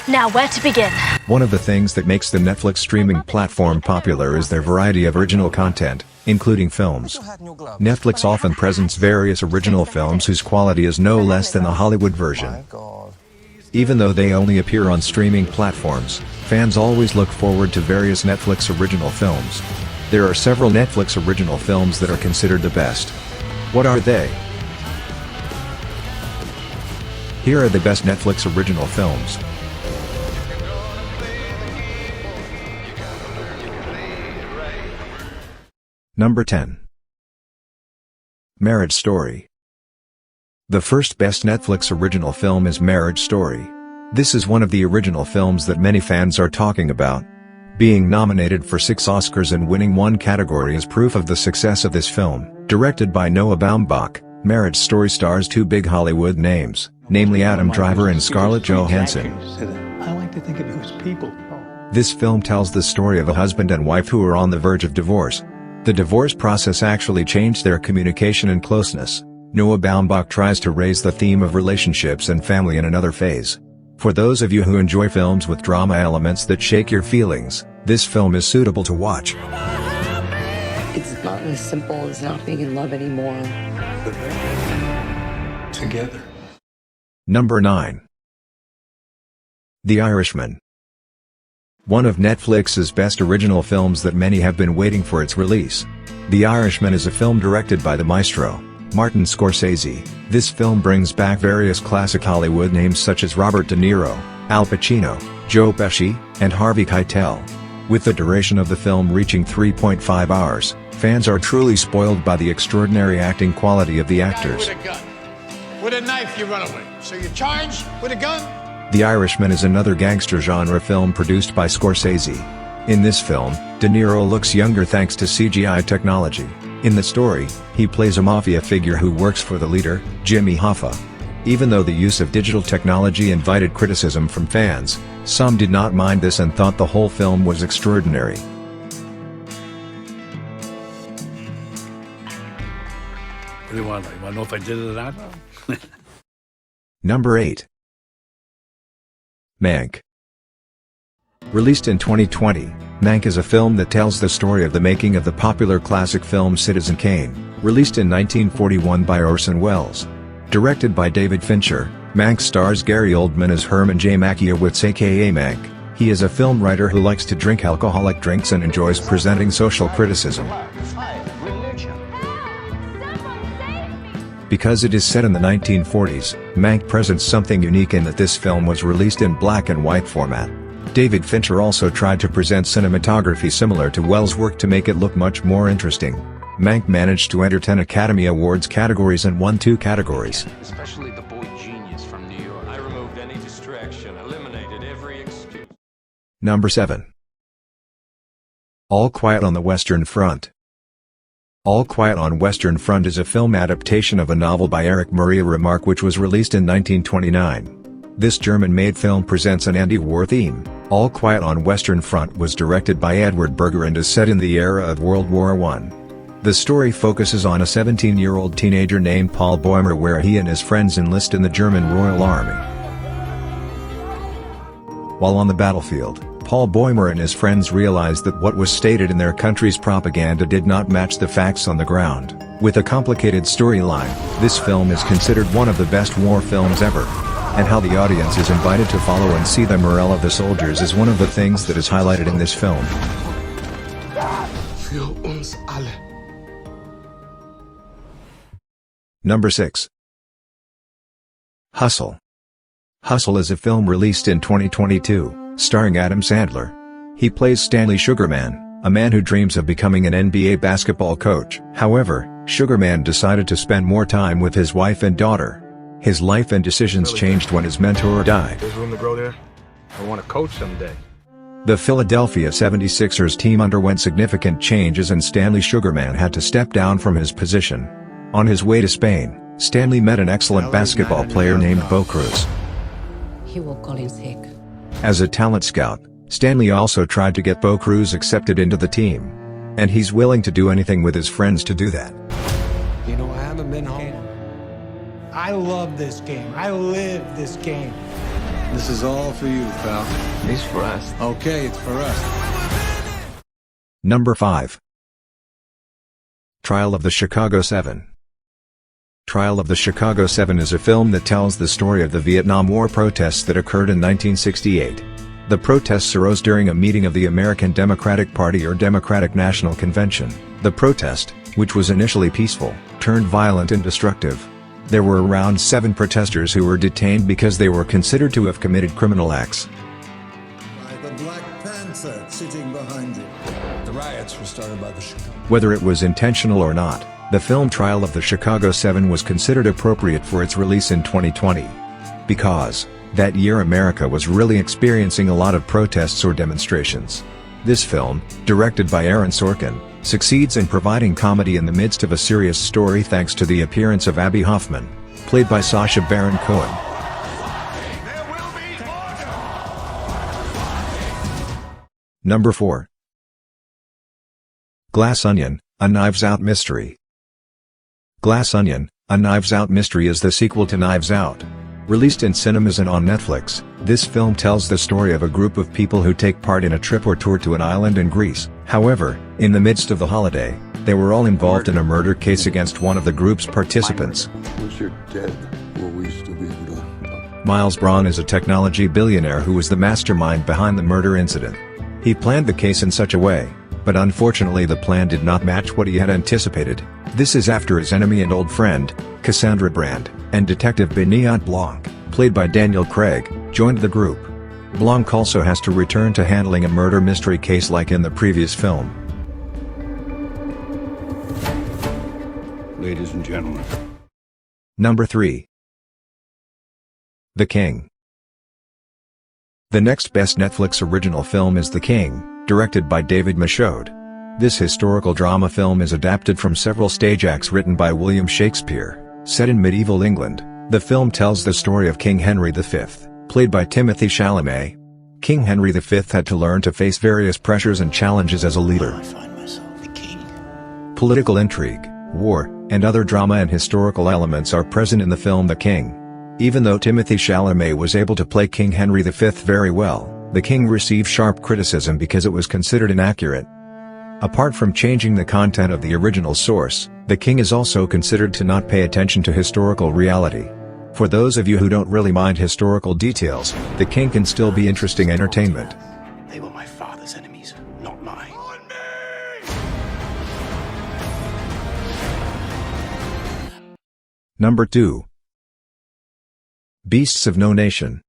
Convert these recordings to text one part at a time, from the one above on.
Now where to begin? One of the things that makes the Netflix streaming platform popular is their variety of original content, including films. Netflix often presents various original films whose quality is no less than the Hollywood version. Even though they only appear on streaming platforms, fans always look forward to various Netflix original films. There are several Netflix original films that are considered the best. What are they? Here are the best Netflix original films. Number 10. Marriage Story. The first best Netflix original film is Marriage Story. This is one of the original films that many fans are talking about. Being nominated for 6 Oscars and winning 1 category is proof of the success of this film. Directed by Noah Baumbach, Marriage Story stars 2 big Hollywood names, namely Adam Driver and Scarlett Johansson. I like to think of you as people. This film tells the story of a husband and wife who are on the verge of divorce. The divorce process actually changed their communication and closeness. Noah Baumbach tries to raise the theme of relationships and family in another phase. For those of you who enjoy films with drama elements that shake your feelings, this film is suitable to watch. It's not as simple as not being in love anymore. Together. Number 9. The Irishman. One of Netflix's best original films that many have been waiting for its release. The Irishman is a film directed by the maestro, Martin Scorsese. This film brings back various classic Hollywood names such as Robert De Niro, Al Pacino, Joe Pesci, and Harvey Keitel. With the duration of the film reaching 3.5 hours, fans are truly spoiled by the extraordinary acting quality of the actors. With a gun. With a knife you run away. So you charge with a gun? The Irishman is another gangster genre film produced by Scorsese. In this film, De Niro looks younger thanks to CGI technology. In the story, he plays a mafia figure who works for the leader, Jimmy Hoffa. Even though the use of digital technology invited criticism from fans, some did not mind this and thought the whole film was extraordinary. What do you want? You want to know if I did it or not? Number 8. Mank. Released in 2020, Mank is a film that tells the story of the making of the popular classic film Citizen Kane, released in 1941 by Orson Welles. Directed by David Fincher, Mank stars Gary Oldman as Herman J. Mankiewicz aka Mank. He is a film writer who likes to drink alcoholic drinks and enjoys presenting social criticism. Because it is set in the 1940s, Mank presents something unique in that this film was released in black and white format. David Fincher also tried to present cinematography similar to Welles' work to make it look much more interesting. Mank managed to enter 10 Academy Awards categories and won 2 categories. Especially the boy genius from New York. I removed any distraction, eliminated every excuse. Number 7. All Quiet on the Western Front. All Quiet on Western Front is a film adaptation of a novel by Erich Maria Remarque which was released in 1929. This German-made film presents an anti-war theme. All Quiet on Western Front was directed by Edward Berger and is set in the era of World War I. The story focuses on a 17-year-old teenager named Paul Boehmer where he and his friends enlist in the German Royal Army. While on the battlefield, Paul Boehmer and his friends realize that what was stated in their country's propaganda did not match the facts on the ground. With a complicated storyline, this film is considered one of the best war films ever. And how the audience is invited to follow and see the morale of the soldiers is one of the things that is highlighted in this film. Für uns alle. Number 6. Hustle. Hustle is a film released in 2022, starring Adam Sandler. He plays Stanley Sugarman, a man who dreams of becoming an NBA basketball coach. However, Sugarman decided to spend more time with his wife and daughter. His life and decisions changed when his mentor died. There's room to grow there. I want to coach someday. The Philadelphia 76ers team underwent significant changes and Stanley Sugarman had to step down from his position. On his way to Spain, Stanley met an excellent basketball player named Bo Cruz. He will call in sick. As a talent scout, Stanley also tried to get Bo Cruz accepted into the team. And he's willing to do anything with his friends to do that. You know, I haven't been home. I love this game. I live this game. This is all for you, pal. It's for us. Okay, it's for us. Number 5. Trial of the Chicago 7. Trial of the Chicago 7 is a film that tells the story of the Vietnam War protests that occurred in 1968. The protests arose during a meeting of the American Democratic Party or Democratic National Convention. The protest, which was initially peaceful, turned violent and destructive. There were around 7 protesters who were detained because they were considered to have committed criminal acts. By the Black Panther sitting behind you. The riots were started by the Chicago. Whether it was intentional or not, the film Trial of the Chicago 7 was considered appropriate for its release in 2020. Because that year America was really experiencing a lot of protests or demonstrations. This film, directed by Aaron Sorkin, succeeds in providing comedy in the midst of a serious story thanks to the appearance of Abby Hoffman, played by Sacha Baron Cohen. Number 4. Glass Onion, A Knives Out Mystery. Glass Onion, A Knives Out Mystery is the sequel to Knives Out. Released in cinemas and on Netflix, this film tells the story of a group of people who take part in a trip or tour to an island in Greece. However, in the midst of the holiday, they were all involved in a murder case against one of the group's participants. Once you're dead, will we still be able to... Miles Braun is a technology billionaire who was the mastermind behind the murder incident. He planned the case in such a way, but unfortunately the plan did not match what he had anticipated. This is after his enemy and old friend, Cassandra Brand, and Detective Benoit Blanc, played by Daniel Craig, joined the group. Blanc also has to return to handling a murder mystery case like in the previous film. Ladies and gentlemen. Number 3. The King. The next best Netflix original film is The King, directed by David Michôd. This historical drama film is adapted from several stage acts written by William Shakespeare. Set in medieval England, the film tells the story of King Henry V, played by Timothée Chalamet. King Henry V had to learn to face various pressures and challenges as a leader. I find myself the king. Political intrigue, war, and other drama and historical elements are present in the film The King. Even though Timothée Chalamet was able to play King Henry V very well, The King received sharp criticism because it was considered inaccurate. Apart from changing the content of the original source, The King is also considered to not pay attention to historical reality. For those of you who don't really mind historical details, The King can still be interesting entertainment. They were my father's enemies, not mine. Number 2. Beasts of No Nation.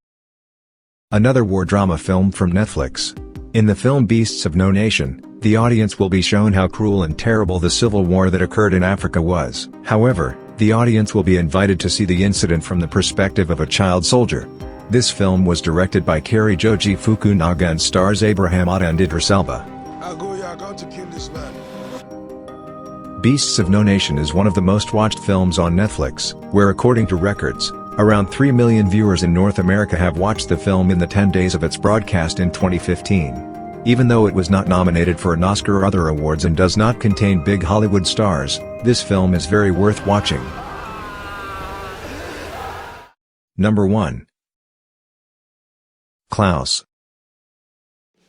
Another war drama film from Netflix. In the film Beasts of No Nation, the audience will be shown how cruel and terrible the civil war that occurred in Africa was. However, the audience will be invited to see the incident from the perspective of a child soldier. This film was directed by Kari Joji Fukunaga and stars Abraham Atta and Idris Elba. to kill this man. Beasts of No Nation is one of the most watched films on Netflix, where according to records, around 3 million viewers in North America have watched the film in the 10 days of its broadcast in 2015. Even though it was not nominated for an Oscar or other awards and does not contain big Hollywood stars, this film is very worth watching. Number 1. Klaus.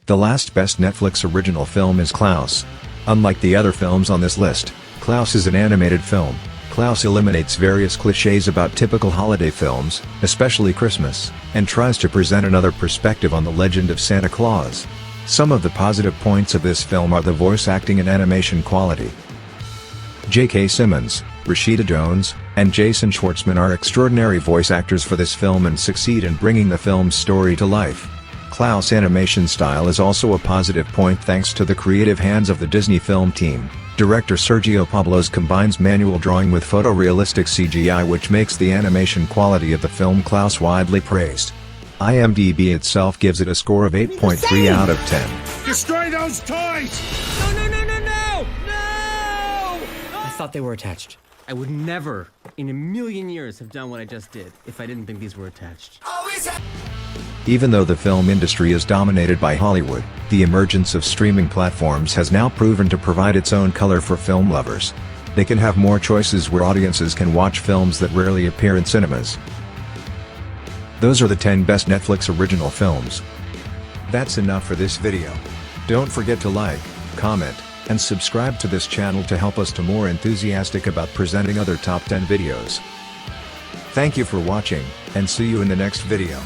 The last best Netflix original film is Klaus. Unlike the other films on this list, Klaus is an animated film. Klaus eliminates various cliches about typical holiday films, especially Christmas, and tries to present another perspective on the legend of Santa Claus. Some of the positive points of this film are the voice acting and animation quality. J.K. Simmons, Rashida Jones, and Jason Schwartzman are extraordinary voice actors for this film and succeed in bringing the film's story to life. Klaus' animation style is also a positive point thanks to the creative hands of the Disney film team. Director Sergio Pablos combines manual drawing with photorealistic CGI, which makes the animation quality of the film Klaus widely praised. IMDb itself gives it a score of 8.3 out of 10. Destroy those toys! No! I thought they were attached. I would never, in a million years, have done what I just did if I didn't think these were attached. Even though the film industry is dominated by Hollywood, the emergence of streaming platforms has now proven to provide its own color for film lovers. They can have more choices where audiences can watch films that rarely appear in cinemas. Those are the 10 best Netflix original films. That's enough for this video. Don't forget to like, comment, and subscribe to this channel to help us to more enthusiastic about presenting other top 10 videos. Thank you for watching, and see you in the next video.